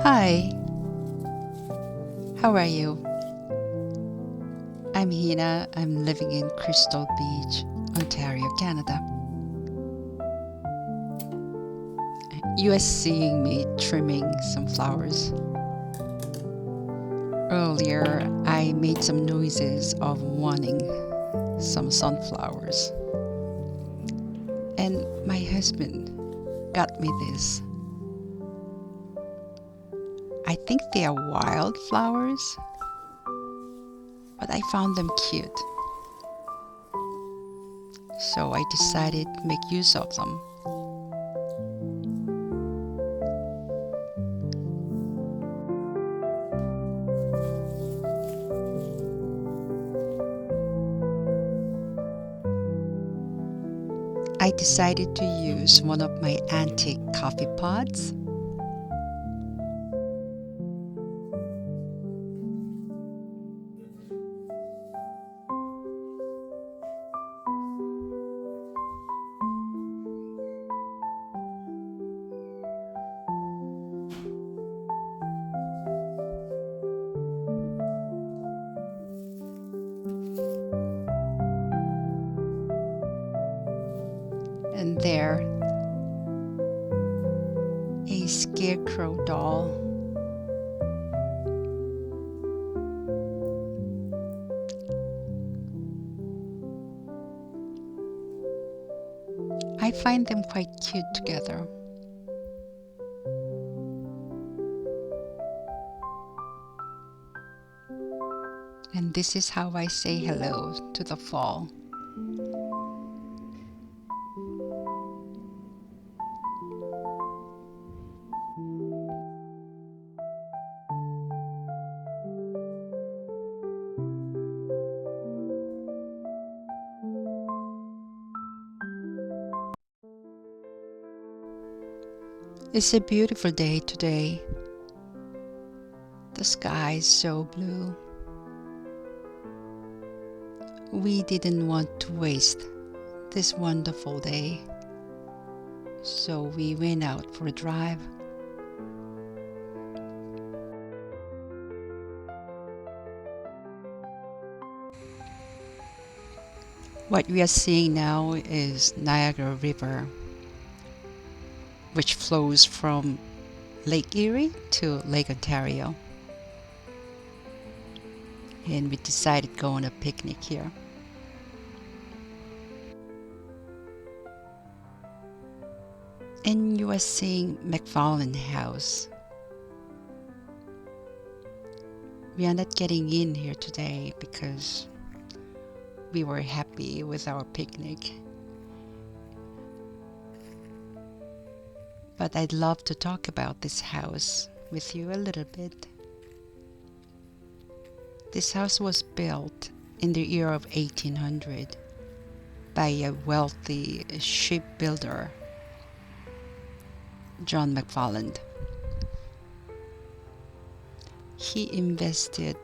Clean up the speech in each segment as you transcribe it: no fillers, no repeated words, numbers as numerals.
Hi, how are you? I'm Hina. I'm living in Crystal Beach, Ontario, Canada. You are seeing me trimming some flowers. Earlier, I made some noises of wanting some sunflowers. And my husband got me this. I think they are wildflowers, but I found them cute. So I decided to make use of them. I decided to use one of my antique coffee pots. And there, a scarecrow doll. I find them quite cute together. And this is how I say hello to the fall. It's a beautiful day today. The sky is so blue. We didn't want to waste this wonderful day, so we went out for a drive. What we are seeing now is Niagara River, which flows from Lake Erie to Lake Ontario. And we decided to go on a picnic here. And you are seeing McFarland House. We are not getting in here today because we were happy with our picnic. But I'd love to talk about this house with you a little bit. This house was built in the year of 1800 by a wealthy shipbuilder, John McFarland. He invested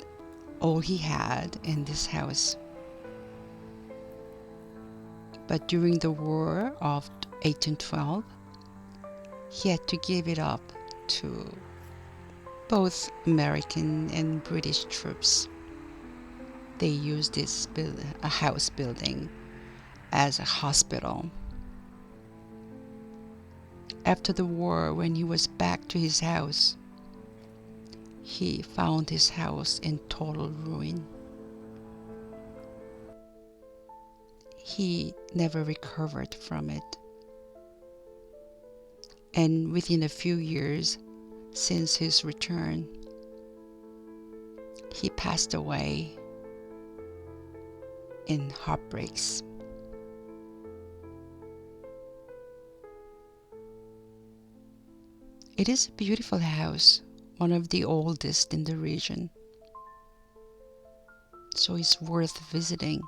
all he had in this house. But during the War of 1812, he had to give it up to both American and British troops. They used this a house building as a hospital. After the war, when he was back to his house, he found his house in total ruin. He never recovered from it. And within a few years since his return, he passed away in heartbreaks. It is a beautiful house, one of the oldest in the region, so it's worth visiting.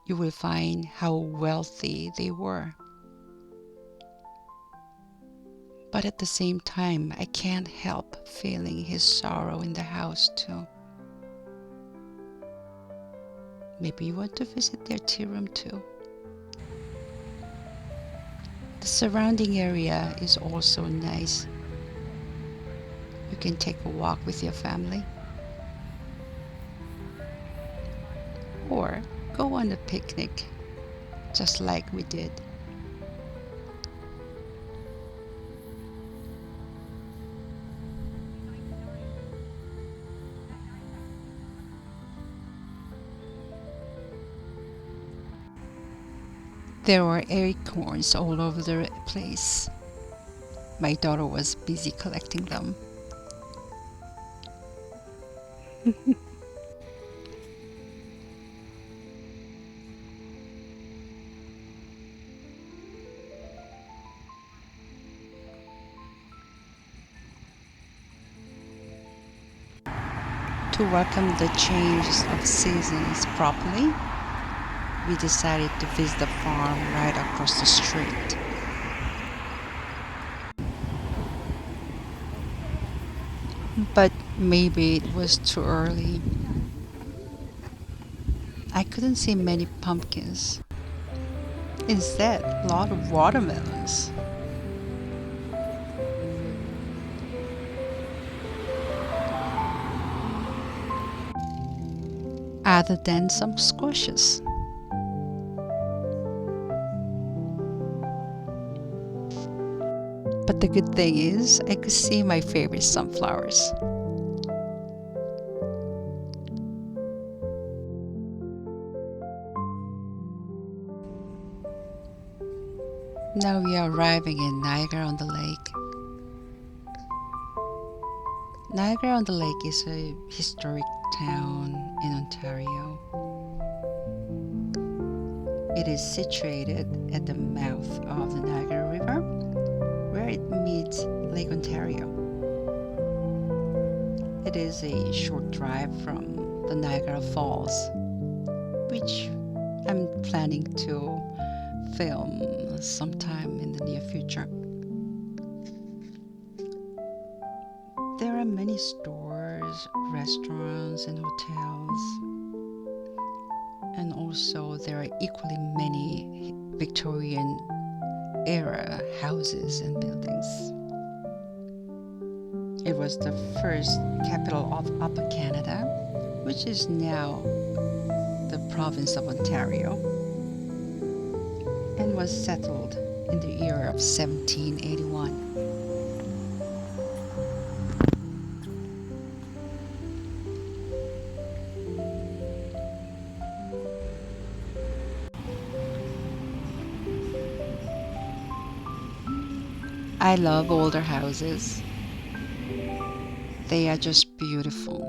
You will find how wealthy they were. But at the same time, I can't help feeling his sorrow in the house too. Maybe you want to visit their tea room too. The surrounding area is also nice. You can take a walk with your family or go on a picnic, just like we did. There were acorns all over the place. My daughter was busy collecting them. To welcome the changes of seasons properly, we decided to visit the farm right across the street. But maybe it was too early. I couldn't see many pumpkins. Instead, a lot of watermelons. Other than some squashes. But the good thing is, I could see my favorite sunflowers. Now we are arriving in Niagara on the Lake. Niagara on the Lake is a historic town in Ontario. It is situated at the mouth of the Niagara River, where it meets Lake Ontario. It is a short drive from the Niagara Falls, which I'm planning to film sometime in the near future. There are many stores, restaurants, and hotels, and also there are equally many Victorian era houses and buildings. It was the first capital of Upper Canada, which is now the province of Ontario, and was settled in the year of 1781. I love older houses. They are just beautiful.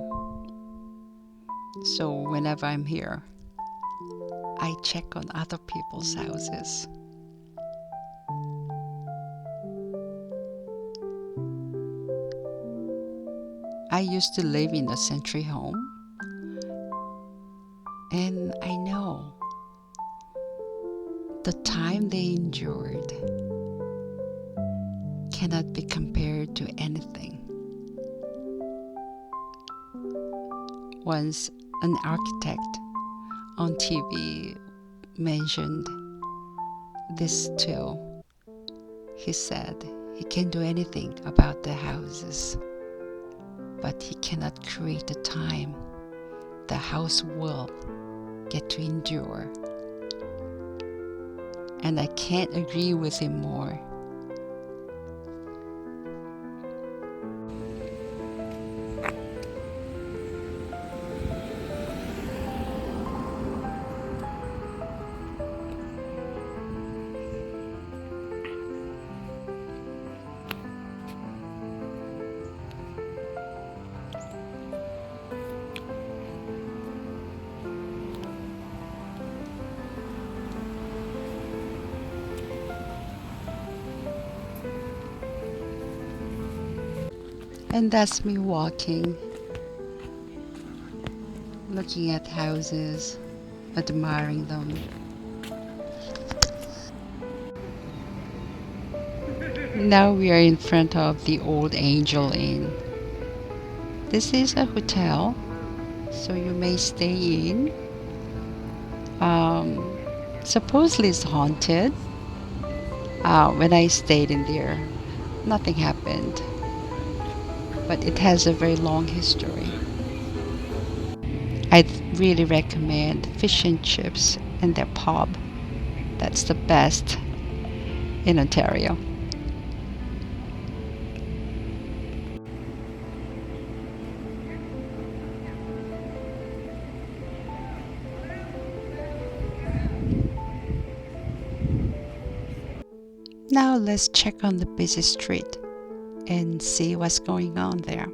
So whenever I'm here, I check on other people's houses. I used to live in a century home, and I know the time they endured cannot be compared to anything. Once an architect on TV mentioned this too. He said he can do anything about the houses, but he cannot create the time the house will get to endure. And I can't agree with him more. And that's me walking, looking at houses, admiring them. Now we are in front of the Old Angel Inn. This is a hotel, so you may stay in. Supposedly it's haunted, When I stayed in there, nothing happened, but it has a very long history. I'd really recommend fish and chips and their pub. That's the best in Ontario. Now let's check on the busy street and see what's going on there.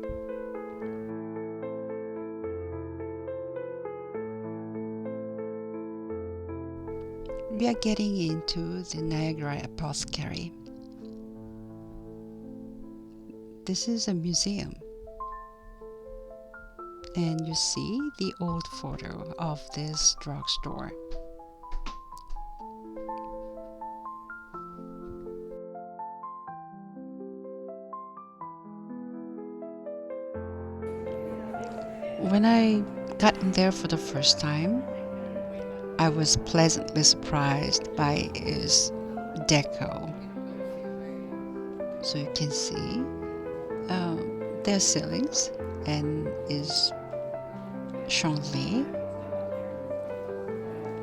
We are getting into the Niagara Apothecary. This is a museum, and you see the old photo of this drugstore. When I got in there for the first time, I was pleasantly surprised by its deco. So you can see their ceilings and is chandelier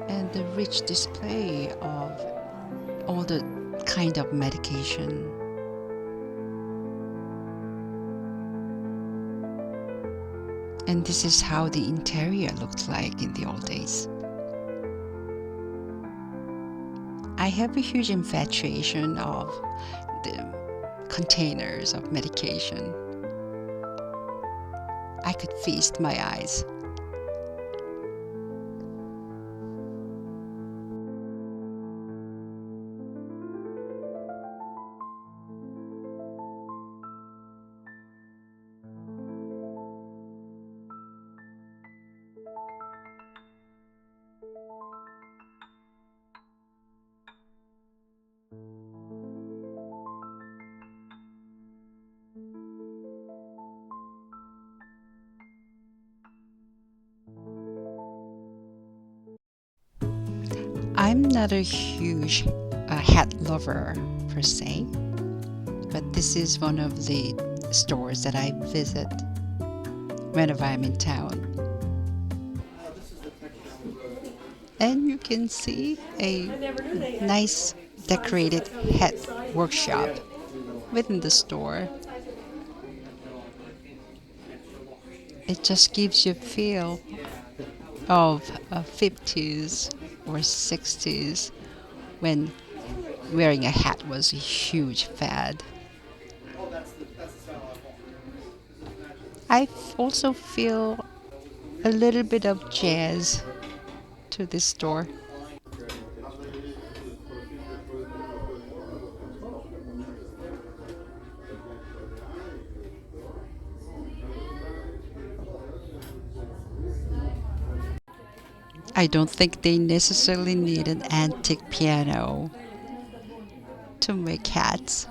and the rich display of all the kind of medication. And this is how the interior looked like in the old days. I have a huge infatuation of the containers of medication. I could feast my eyes. I'm not a huge hat lover per se, but this is one of the stores that I visit whenever I'm in town. And you can see a nice decorated hat workshop within the store. It just gives you a feel of 50s or 60s when wearing a hat was a huge fad. I also feel a little bit of jazz to this store. I don't think they necessarily need an antique piano to make hats,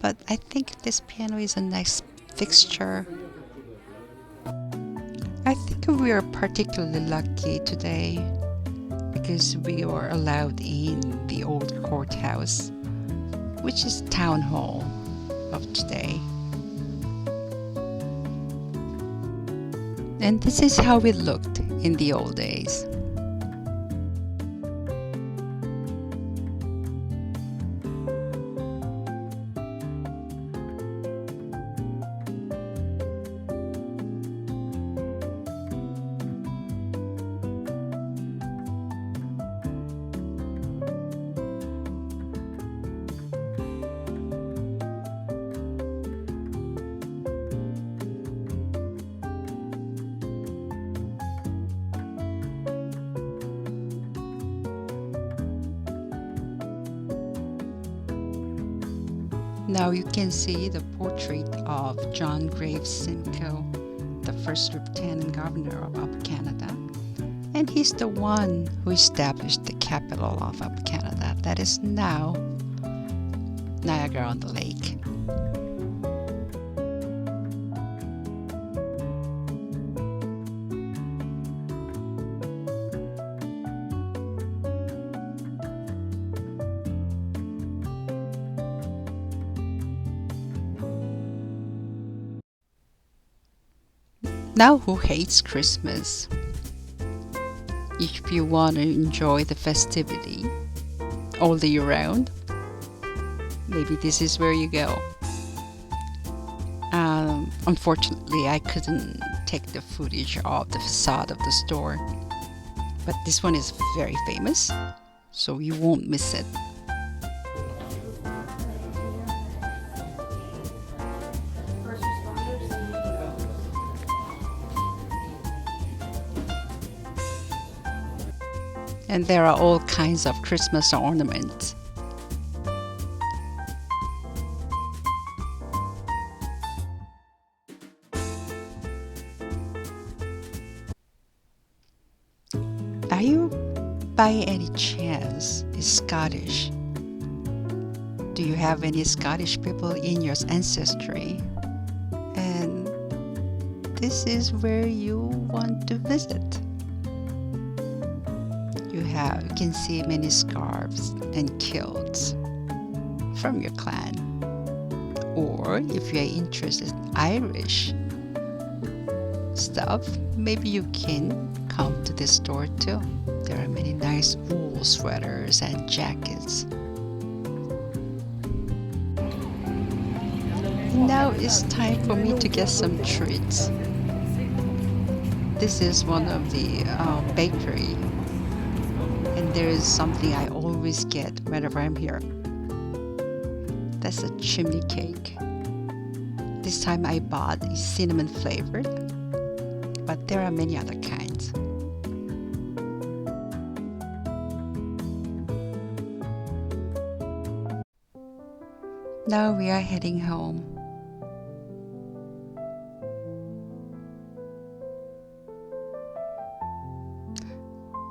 but I think this piano is a nice fixture. I think we are particularly lucky today because we were allowed in the old courthouse, which is town hall of today. And this is how it looked in the old days. Now you can see the portrait of John Graves Simcoe, the first Lieutenant Governor of Upper Canada. And he's the one who established the capital of Upper Canada, that is now Niagara-on-the-Lake. Now, who hates Christmas? If you want to enjoy the festivity all the year round, maybe this is where you go. Unfortunately, I couldn't take the footage of the facade of the store, but this one is very famous, so you won't miss it. And there are all kinds of Christmas ornaments. Are you by any chance Scottish? Do you have any Scottish people in your ancestry? And this is where you want to visit. You can see many scarves and kilts from your clan. Or if you are interested in Irish stuff, maybe you can come to this store too. There are many nice wool sweaters and jackets. Now it's time for me to get some treats. This is one of the bakery, and there is something I always get whenever I'm here. That's a chimney cake. This time I bought a cinnamon flavored, but there are many other kinds. Now we are heading home.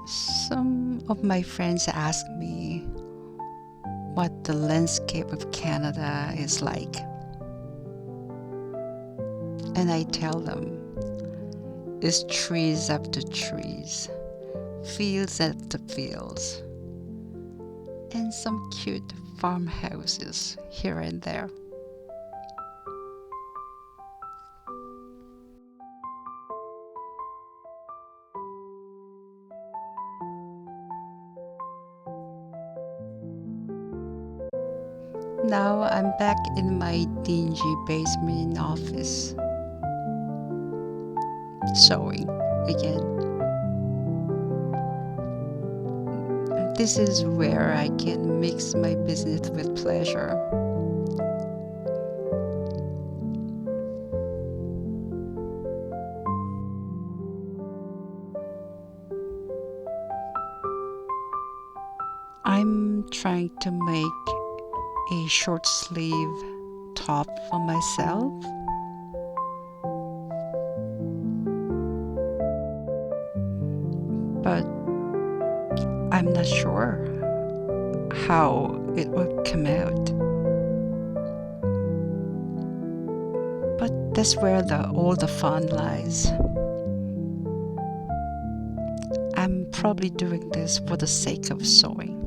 Some of my friends ask me what the landscape of Canada is like. And I tell them it's trees after trees, fields after fields, and some cute farmhouses here and there. Now I'm back in my dingy basement office, sewing again. This is where I can mix my business with pleasure. I'm trying to make a short sleeve top for myself. But I'm not sure how it will come out. But that's where all the fun lies. I'm probably doing this for the sake of sewing.